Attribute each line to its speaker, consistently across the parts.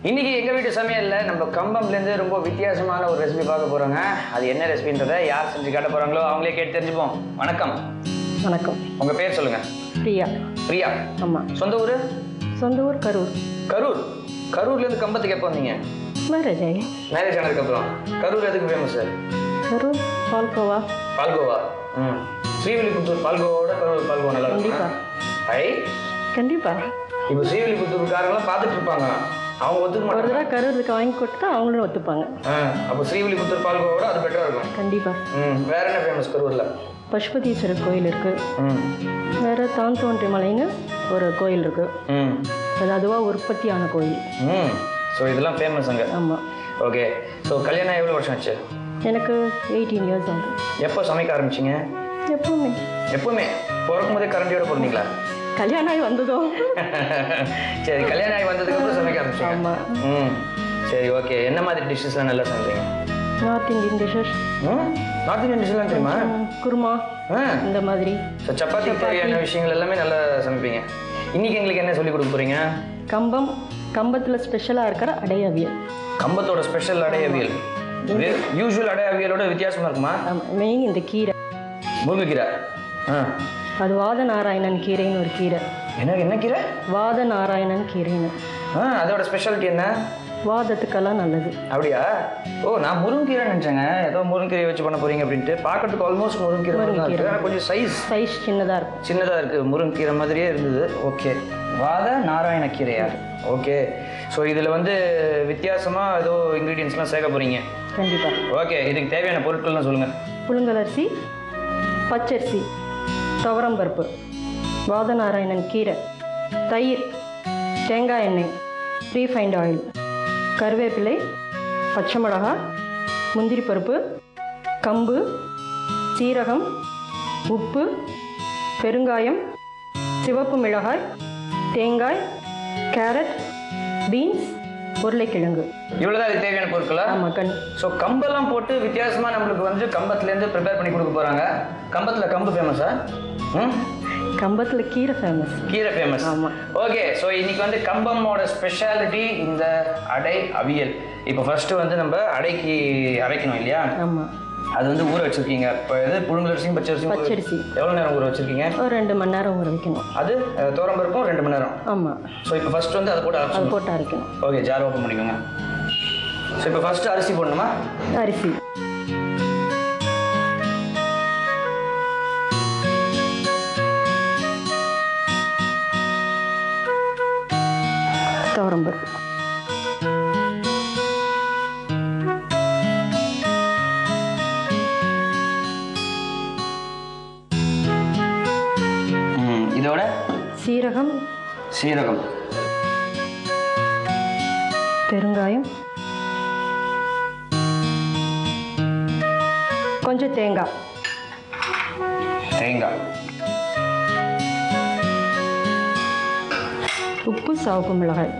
Speaker 1: இன்னைக்கு எங்க வீட்டு சமையல்ல நம்ம கம்பம்ல இருந்து ரொம்ப வித்தியாசமான ஒரு ரெசிபி பார்க்க போறோங்க. அது என்ன ரெசிபின்றதை யார் செஞ்சு காட்ட போறாங்களோ அவங்களே கேட்டு தெரிஞ்சுப்போம். வணக்கம்.
Speaker 2: வணக்கம்.
Speaker 1: உங்க பேர் சொல்லுங்க.
Speaker 2: பிரியா.
Speaker 1: பிரியா.
Speaker 2: ஆமா.
Speaker 1: சொந்த ஊரு?
Speaker 2: சொந்த ஊர் கரூர்.
Speaker 1: கரூர். கரூர்ல இருந்து கம்பத்துக்கு எப்போ வந்தீங்க?
Speaker 2: மேரேஜ் ஆகி.
Speaker 1: மேரேஜ் ஆனதுக்கு அப்புறம். கரூர் எதுக்கு ஃபேமஸ்?
Speaker 2: கரூர் பால்கோவா.
Speaker 1: பால்கோவா. ஸ்ரீவில்லிபுத்தூர் பால்கோவாவோட கரூர் பால்கோவா நல்லா இருக்கும்.
Speaker 2: கண்டிப்பா.
Speaker 1: ஐ
Speaker 2: கண்டிப்பா.
Speaker 1: இப்போ ஸ்ரீவில்லிபுத்தூர்காரங்களாம் பார்த்துட்டு இருப்பாங்க, அவங்க ஒத்துக்க மாட்டாங்க.
Speaker 2: ஒரு தடவை கரூருக்கு வாங்கி கொடுத்தா அவங்களும் ஒத்துப்பாங்க.
Speaker 1: அப்போ ஸ்ரீவில்லிபுத்தூர் பால்கோவோட அது பெட்டரா இருக்கும்.
Speaker 2: கண்டிப்பா.
Speaker 1: வேற என்ன ஃபேமஸ் கரூர்ல?
Speaker 2: பசுபதீஸ்வரர் கோயில் இருக்கு. வேற தான் தோன்றி மலைன்னு ஒரு கோயில் இருக்கு. அது அதுவா உற்பத்தியான கோயில்.
Speaker 1: ஸோ இதெல்லாம் ஃபேமஸ் அங்கே.
Speaker 2: ஆமாம்.
Speaker 1: ஓகே. ஸோ கல்யாணம் எவ்வளோ வருஷம் ஆச்சு?
Speaker 2: எனக்கு 18 இயர்ஸ் ஆகுது.
Speaker 1: எப்போ சமைக்க ஆரம்பிச்சிங்க?
Speaker 2: எப்பவுமே.
Speaker 1: எப்பவுமே பிறக்கும் போதே கரண்டியோட பிறந்தீங்களா?
Speaker 2: கல்யாணம் ஆகி வந்ததும்.
Speaker 1: சரி, கல்யாணம் ஆகி வந்ததுக்கு அப்புறம் சமைக்க ஆரம்பிச்சிங்க.
Speaker 2: ஆமாம்.
Speaker 1: சரி, ஓகே. என்ன மாதிரி டிஷ்ஷஸ்லாம் நல்லா சமைப்பீங்க?
Speaker 2: North Indian dishes.
Speaker 1: North Indian டிஷ்லாம் தெரியுமா?
Speaker 2: குருமா இந்த மாதிரி.
Speaker 1: ஸோ சப்பாத்தி தேவையான விஷயங்கள் எல்லாமே நல்லா சமைப்பீங்க. இன்னைக்கு எங்களுக்கு என்ன சொல்லி கொடுக்க போறீங்க?
Speaker 2: கம்பத்தில் ஸ்பெஷலாக இருக்கிற அடை அவியல்.
Speaker 1: கம்பத்தோட ஸ்பெஷல் அடை அவியல் யூஸ்வல் அடை அவியலோட வித்தியாசமா இருக்குமா?
Speaker 2: மெயின் இந்த கீரை,
Speaker 1: முருங்கைக்கீரை.
Speaker 2: அது வாத நாராயணன் கீரைன்னு ஒரு கீரை.
Speaker 1: என்ன கீரை? வாத
Speaker 2: நாராயணன் கீரைன்னு.
Speaker 1: அதோட ஸ்பெஷாலிட்டி என்ன?
Speaker 2: வாதத்துக்கெல்லாம் நல்லது.
Speaker 1: அப்படியா? நான் முருங்கீரை நினைச்சேங்க. ஏதோ முருங்கீரை வச்சு பண்ண போறீங்க அப்படின்ட்டு. பார்க்கறதுக்கு ஆல்மோஸ்ட் முருங்கீரை, கொஞ்சம் சைஸ்
Speaker 2: சின்னதாக இருக்கும்.
Speaker 1: சின்னதாக இருக்குது. முருங்கீரை மாதிரியே இருந்தது. ஓகே. வாத நாராயண கீரையா? ஓகே. ஸோ இதில் வந்து வித்தியாசமாக ஏதோ இன்க்ரீடியன்ஸ்லாம் சேர்க்க போகிறீங்க.
Speaker 2: கண்டிப்பாக.
Speaker 1: ஓகே. இதுக்கு தேவையான பொருட்கள்லாம் சொல்லுங்கள்.
Speaker 2: புழுங்கலரிசி, பச்சரிசி, துவரம்பருப்பு, வாத நாராயணன் கீரை, தயிர், தேங்காய் எண்ணெய், ரீஃபைண்ட் ஆயில், கருவேப்பிலை, பச்சை மிளகாய், முந்திரி பருப்பு, கம்பு, சீரகம், உப்பு, பெருங்காயம், சிவப்பு மிளகாய், தேங்காய், கேரட், பீன்ஸ், உருளைக்கிழங்கு.
Speaker 1: இவ்வளோதான் இது தேவையான பொருட்களா?
Speaker 2: ஆமாம்.
Speaker 1: ஸோ கம்பெல்லாம் போட்டு வித்தியாசமாக நம்மளுக்கு வந்து கம்பத்துலேருந்து ப்ரிப்பேர் பண்ணி கொடுக்க போகிறாங்க. கம்பத்தில் கம்பு ஃபேமஸா?
Speaker 2: கம்பத்தில் கீரை ஃபேமஸ்.
Speaker 1: கீரை ஃபேமஸ்.
Speaker 2: ஆமாம்.
Speaker 1: ஓகே. ஸோ இன்னைக்கு வந்து கம்பமோட ஸ்பெஷாலிட்டி இந்த அடை அவியல். இப்போ ஃபர்ஸ்ட் வந்து நம்ம அடைக்கு அரைக்கணும் இல்லையா?
Speaker 2: ஆமாம்.
Speaker 1: அது வந்து ஊற வச்சிருக்கீங்க. இப்போ எது புழுங்கலரிசியும்
Speaker 2: பச்சரிசி
Speaker 1: எவ்வளோ நேரம் ஊற வச்சிருக்கீங்க?
Speaker 2: ஒரு 2 மணி நேரம் ஊற வைக்கணும்.
Speaker 1: அது துவரம்பருப்பும் 2 மணி நேரம்.
Speaker 2: ஆமாம்.
Speaker 1: ஸோ இப்போ ஃபர்ஸ்ட் வந்து அதை போட்டு
Speaker 2: அரைக்கணும்.
Speaker 1: ஓகே. ஜார் ஓப்பன் பண்ணிக்கோங்க. ஸோ இப்போ ஃபர்ஸ்ட் அரிசி போடணுமா?
Speaker 2: அரிசி, துவரம்பருப்பு,
Speaker 1: இதோட
Speaker 2: சீரகம், பெருங்காயம், கொஞ்சம் தேங்காய், உப்பு, சிவப்பு மிளகாய்,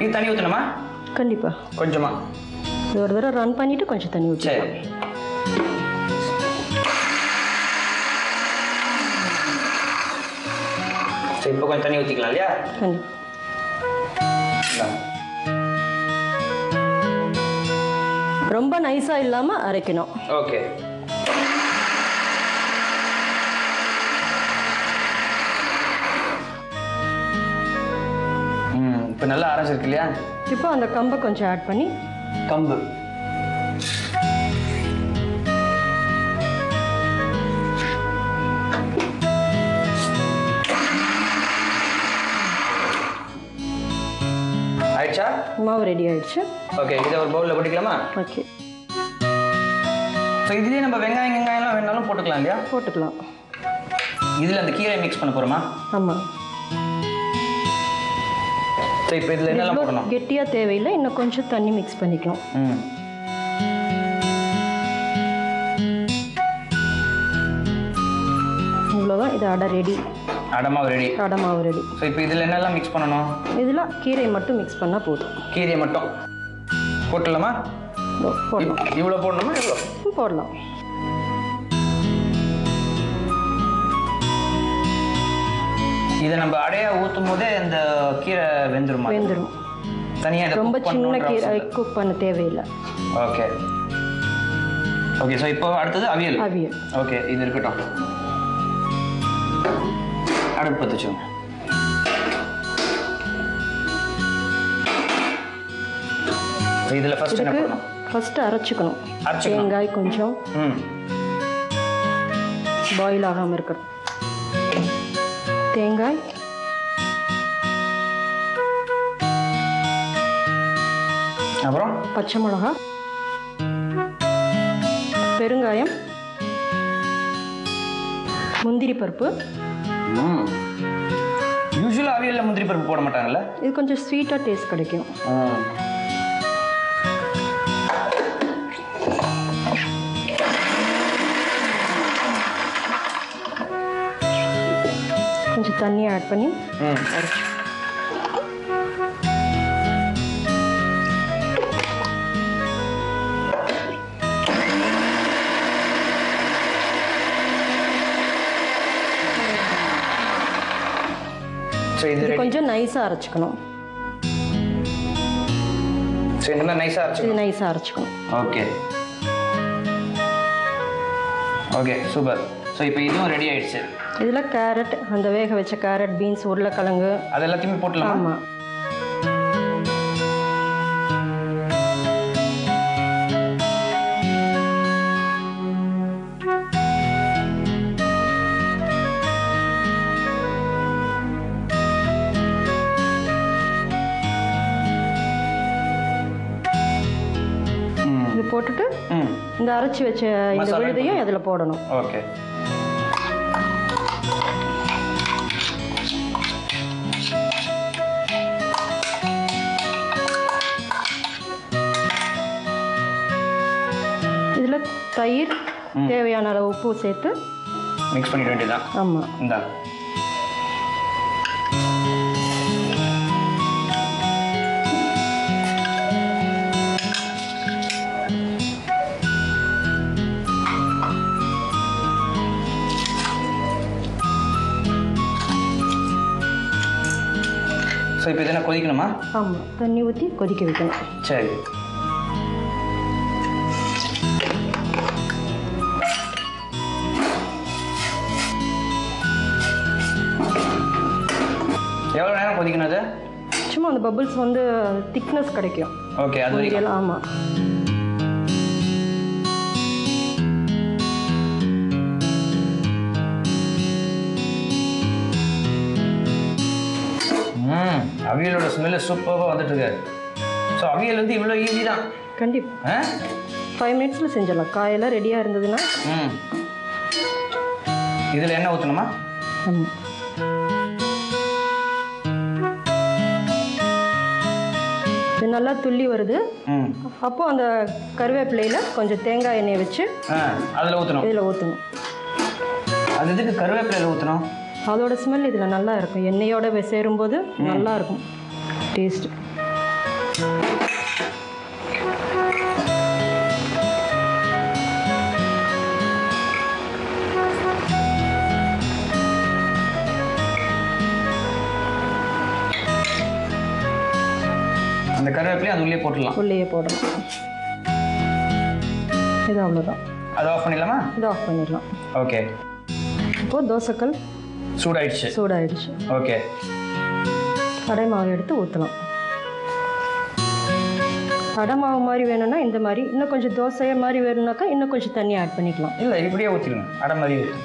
Speaker 1: இது தண்ணி ஊற்றணுமா?
Speaker 2: கண்டிப்பா.
Speaker 1: கொஞ்சமா
Speaker 2: ஒரு தடவை ரன் பண்ணிட்டு கொஞ்சம் தண்ணி ஊற்றி.
Speaker 1: சரி. சரி, இப்போ கொஞ்சம் தண்ணி ஊற்றிக்கலாம் இல்லையா?
Speaker 2: ரொம்ப நைஸா இல்லாம அரைக்கணும்.
Speaker 1: ஓகே. இப்போ நல்லா அரைச்சிருக்கு இல்லையா?
Speaker 2: இப்போ அந்த கம்பை கொஞ்சம் ஆட் பண்ணி.
Speaker 1: கம்பு ஆயிடுச்சா?
Speaker 2: மாவு ரெடி ஆயிடுச்சு.
Speaker 1: ஓகே. இதை ஒரு பவுலில் போட்டுக்கலாமா?
Speaker 2: ஓகே.
Speaker 1: ஸோ இதுலேயே நம்ம வெங்காயம்லாம் வேணாலும் போட்டுக்கலாம் இல்லையா?
Speaker 2: போட்டுக்கலாம்.
Speaker 1: இதில் அந்த கீரை மிக்ஸ் பண்ண போகிறோமா?
Speaker 2: ஆமாம்.
Speaker 1: ஸோ இப்போ இதில் என்னெல்லாம் போடணும்?
Speaker 2: கெட்டியாக தேவையில்லை, இன்னும் கொஞ்சம் தண்ணி மிக்ஸ் பண்ணிக்கலாம். இவ்வளோதான். இது அடை ரெடி.
Speaker 1: அடை மாவு ரெடி.
Speaker 2: அடை மாவு ரெடி.
Speaker 1: ஸோ இப்போ இதில் என்னெல்லாம் மிக்ஸ் பண்ணணும்?
Speaker 2: இதில் கீரையை மட்டும் மிக்ஸ் பண்ணால் போதும்.
Speaker 1: கீரையை மட்டும் போட்டுடலாமா?
Speaker 2: போடலாம்.
Speaker 1: இவ்வளோ போடணுமா? இவ்வளோ
Speaker 2: போடலாம்.
Speaker 1: இதை நம்ம அடையாக ஊற்றும் போதே இந்த கீரை வெந்துடும்.
Speaker 2: வெந்துடும்.
Speaker 1: தனியாக
Speaker 2: ரொம்ப சின்ன கீரை குக் பண்ண தேவையில்லை.
Speaker 1: Okay okay. ஸோ இப்போ அடுத்தது அவியல்.
Speaker 2: அவியல்.
Speaker 1: ஓகே, இது இருக்கட்டும். அடுப்பு பற்ற வச்சுக்கோங்க. இதில் ஃபர்ஸ்ட் என்ன பண்ணணும்?
Speaker 2: ஃபர்ஸ்ட் அரைச்சிக்கணும். தேங்காய் கொஞ்சம் பாயில் ஆகாமல் இருக்கணும். தேங்காய்,
Speaker 1: அப்புறம்
Speaker 2: பச்சை மிளகா, பெருங்காயம், முந்திரி பருப்பு.
Speaker 1: யூஸ்வலாக அவியலில் முந்திரி பருப்பு போட மாட்டாங்கல்ல?
Speaker 2: இது கொஞ்சம் ஸ்வீட்டாக டேஸ்ட் கிடைக்கும். கொஞ்சம் தண்ணி ஆட் பண்ணி அரைச்சி. இது கொஞ்சம் நைஸாக அரைச்சிக்கணும்.
Speaker 1: இந்த மாதிரி நைஸாக அரைச்சி
Speaker 2: இது நைஸாக அரைச்சிக்கணும்.
Speaker 1: Okay okay, super. ஸோ இப்போ இதுவும் ரெடி ஆயிடுச்சு.
Speaker 2: இதில் கேரட், அந்த வேக வச்ச கேரட், பீன்ஸ், உருளைக்கிழங்கு
Speaker 1: அது எல்லாத்தையுமே போட்டலாம்.
Speaker 2: ஆமாம். இது போட்டுட்டு இந்த அரைச்சி வச்ச இந்த விழுதையும் அதில் போடணும்.
Speaker 1: ஓகே.
Speaker 2: இதில் தயிர், தேவையான அளவு உப்பு சேர்த்து
Speaker 1: மிக்ஸ் பண்ணிட வேண்டியதான்.
Speaker 2: ஆமாம்.
Speaker 1: இந்த ஸோ இப்போ இதெல்லாம் கொதிக்கணுமா?
Speaker 2: ஆமாம், தண்ணி ஊற்றி கொதிக்க வைக்கணும்.
Speaker 1: சரி. எவ்வளோ நேரம் கொதிக்கணும் அது?
Speaker 2: சும்மா அந்த பபிள்ஸ் வந்து திக்னஸ் கிடைக்கும்.
Speaker 1: ஓகே, அது வரைக்கும்.
Speaker 2: ஆமாம்.
Speaker 1: அவியலோட ஸ்மெல்லு சூப்பராக வந்துட்டு இருக்கு. ஸோ அவியல் வந்து இவ்வளோ ஈஸி தான்.
Speaker 2: கண்டிப்பாக 5 மினிட்ஸில் செஞ்சிடலாம். காயெல்லாம் ரெடியாக இருந்ததுன்னா.
Speaker 1: இதில் எண்ணெய் ஊற்றணுமா?
Speaker 2: ஆமாம். இது நல்லா துள்ளி வருது. அப்போ அந்த கருவேப்பிலையில் கொஞ்சம் தேங்காய் எண்ணெயை வச்சு
Speaker 1: அதில் ஊற்றணும்.
Speaker 2: இதில் ஊற்றணும்.
Speaker 1: அது எதுக்கு கருவேப்பிலையில் ஊற்றணும்?
Speaker 2: அதோட ஸ்மெல் இதில் நல்லா இருக்கும். எண்ணெயோட சேரும்போது நல்லா இருக்கும் டேஸ்ட்.
Speaker 1: அந்த கருவேப்பிலையும் அது உள்ளே போட்டுடலாம்.
Speaker 2: உள்ளே போடலாம். இது அவ்வளோதான்.
Speaker 1: அது ஆஃப் பண்ணிடலாமா?
Speaker 2: இது ஆஃப் பண்ணிடலாம்.
Speaker 1: ஓகே.
Speaker 2: இப்போது தோசைக்கல் சூடாயிடுச்சு.
Speaker 1: ஓகே.
Speaker 2: அடை மாவு எடுத்து ஊற்றலாம். அடை மாவு மாதிரி வேணும்னா இந்த மாதிரி, இன்னும் கொஞ்சம் தோசையை மாதிரி வேணும்னாக்கா இன்னும் கொஞ்சம் தண்ணி ஆட் பண்ணிக்கலாம்.
Speaker 1: இல்லை, இப்படியே ஊற்றிடுங்க. அடை மாதிரி ஊற்றி.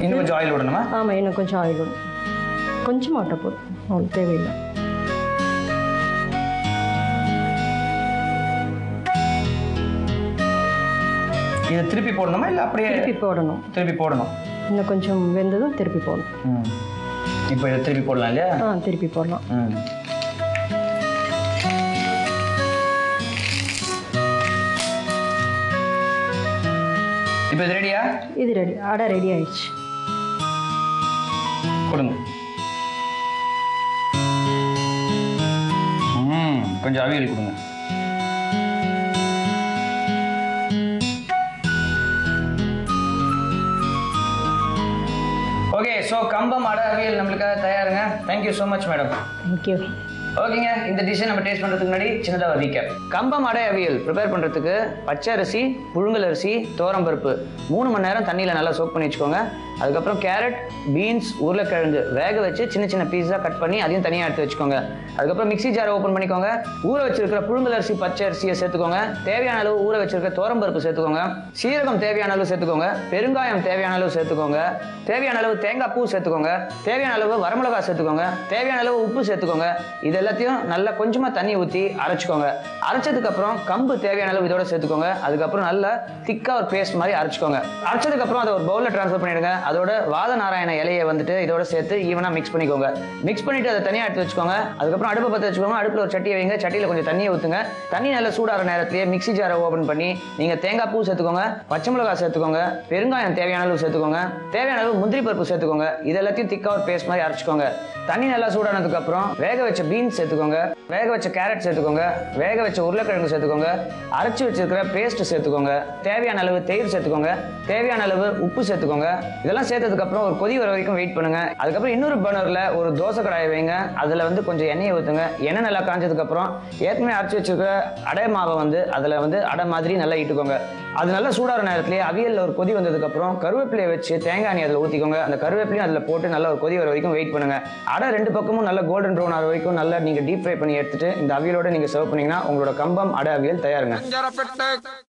Speaker 1: இன்னும் கொஞ்சம் ஆயில் விடணுமா?
Speaker 2: ஆமாம், இன்னும் கொஞ்சம் ஆயில் விடணும். கொஞ்சம் மாட்ட போதும், அவ்வளோ தேவையில்லை.
Speaker 1: இதை திருப்பி போடணுமா இல்லை அப்படியே? திருப்பி போடணும்.
Speaker 2: இன்னும் கொஞ்சம் வெந்ததும் திருப்பி போடணும்.
Speaker 1: இப்போ இதை திருப்பி போடலாம் இல்லையா?
Speaker 2: திருப்பி போடலாம்.
Speaker 1: இப்போ இது ரெடியா?
Speaker 2: இது ரெடி, அடை ரெடி ஆயிடுச்சு.
Speaker 1: கொடுங்க. கொஞ்சம் அவியல் கொடுங்க. ஓகே, ஸோ கம்பம் அடை அவியல் நம்மளுக்காக தயாருங்க. Thank you so much madam.
Speaker 2: Thank you.
Speaker 1: ஓகேங்க, இந்த டிஷ்ஷை நம்ம டேஸ்ட் பண்ணுறதுக்கு முன்னாடி சின்னதாக ஒரு ரீகேப். கம்பம் அடை அவியல் ப்ரிப்பேர் பண்ணுறதுக்கு பச்சை அரிசி, புழுங்கல் அரிசி, துவரம்பருப்பு 3 மணி நேரம் தண்ணியில் நல்லா சோக் பண்ணி வச்சுக்கோங்க. அதுக்கப்புறம் கேரட், பீன்ஸ், உருளைக்கிழங்கு வேக வச்சு சின்ன சின்ன பீஸாக கட் பண்ணி அதையும் தனியாக எடுத்து வச்சுக்கோங்க. அதுக்கப்புறம் மிக்ஸி ஜாரை ஓப்பன் பண்ணிக்கோங்க. ஊற வச்சிருக்கிற புழுங்கல் அரிசி, பச்சை அரிசியை சேர்த்துக்கோங்க. தேவையான அளவு ஊற வச்சிருக்கிற துவரம்பருப்பு சேர்த்துக்கோங்க. சீரகம் தேவையான அளவு சேர்த்துக்கோங்க. பெருங்காயம் தேவையான அளவு சேர்த்துக்கோங்க. தேவையான அளவு தேங்காய் பூ சேர்த்துக்கோங்க. தேவையான அளவு வரமிளகாய் சேர்த்துக்கோங்க. தேவையான அளவு உப்பு சேர்த்துக்கோங்க. இது எல்லாத்தையும் நல்லா கொஞ்சமாக தண்ணி ஊற்றி அரைச்சிக்கோங்க. அரைச்சதுக்கப்புறம் கம்பு தேவையான அளவு இதோட சேர்த்துக்கோங்க. அதுக்கப்புறம் நல்லா திக்காக ஒரு பேஸ்ட் மாதிரி அரைச்சிக்கோங்க. அரைச்சதுக்கப்புறம் அதை ஒரு பவுலில் ட்ரான்ஸ்ஃபர் பண்ணிடுங்க. அதோட வாத நாராயண இலையை வந்துட்டு இதோட சேர்த்து ஈவனாக மிக்ஸ் பண்ணிக்கோங்க. மிக்ஸ் பண்ணிட்டு அதை தனியாக எடுத்து வச்சுக்கோங்க. அதுக்கப்புறம் அடுப்பை பற்ற வச்சுக்கோங்க. அடுப்பில் ஒரு சட்டியை வைங்க. சட்டியில் கொஞ்சம் தண்ணியை ஊற்றுங்க. தண்ணி நல்லா சூடாகிற நேரத்திலேயே மிக்ஸி ஜாரை ஓப்பன் பண்ணி நீங்கள் தேங்காய் பூ சேர்த்துக்கோங்க. பச்சை மிளகாய் சேர்த்துக்கோங்க. பெருங்காயம் தேவையான அளவு சேர்த்துக்கோங்க. தேவையான அளவு முந்திரி பருப்பு சேர்த்துக்கோங்க. இது எல்லாத்தையும் திக்காக ஒரு பேஸ்ட் மாதிரி அரைச்சிக்கோங்க. தண்ணி நல்லா சூடானதுக்கு அப்புறம் வேக வச்ச பீன்ஸ் சேர்த்துக்கோங்க. வேக வச்ச கேரட் சேர்த்துக்கோங்க. வேக வச்ச உருளைக்கிழங்கு சேர்த்துக்கோங்க. அரைச்சி வச்சிருக்கிற பேஸ்ட் சேர்த்துக்கோங்க. தேவையான அளவு தயிர் சேர்த்துக்கோங்க. தேவையான அளவு உப்பு சேர்த்துக்கோங்க. இதெல்லாம் சேர்த்ததுக்கு அப்புறம் ஒரு கொதி வர வரைக்கும் வெயிட் பண்ணுங்க. அதுக்கப்புறம் இன்னொரு பர்னர்ல ஒரு தோசை கடாயை வைங்க. அதுல வந்து கொஞ்சம் எண்ணெயை ஊற்றுங்க. எண்ணெய் நல்லா காஞ்சதுக்கு அப்புறம் ஏற்கனவே அரைச்சி வச்சிருக்கிற அடை மாவை வந்து அதுல வந்து அடை மாதிரி நல்லா இட்டுக்கோங்க. அது நல்லா சூடாகிற நேரத்திலேயே அவியலில் ஒரு கொதி வந்ததுக்கு அப்புறம் கருவேப்பிலையை வச்சு தேங்காய் எண்ணெய் அதில் ஊற்றிக்கோங்க. அந்த கருவேப்பிலையும் அதில் போட்டு நல்லா ஒரு கொதி வர வரைக்கும் வெயிட் பண்ணுங்க. அடை 2 பக்கமும் நல்லா கோல்டன் ப்ரௌன் ஆகிற வரைக்கும் நல்லா நீங்கள் டீப் ஃப்ரை பண்ணி எடுத்துட்டு இந்த அவியலோட நீங்கள் சர்வ் பண்ணீங்கன்னா உங்களோட கம்பம் அடை அவியல் தயாருங்க.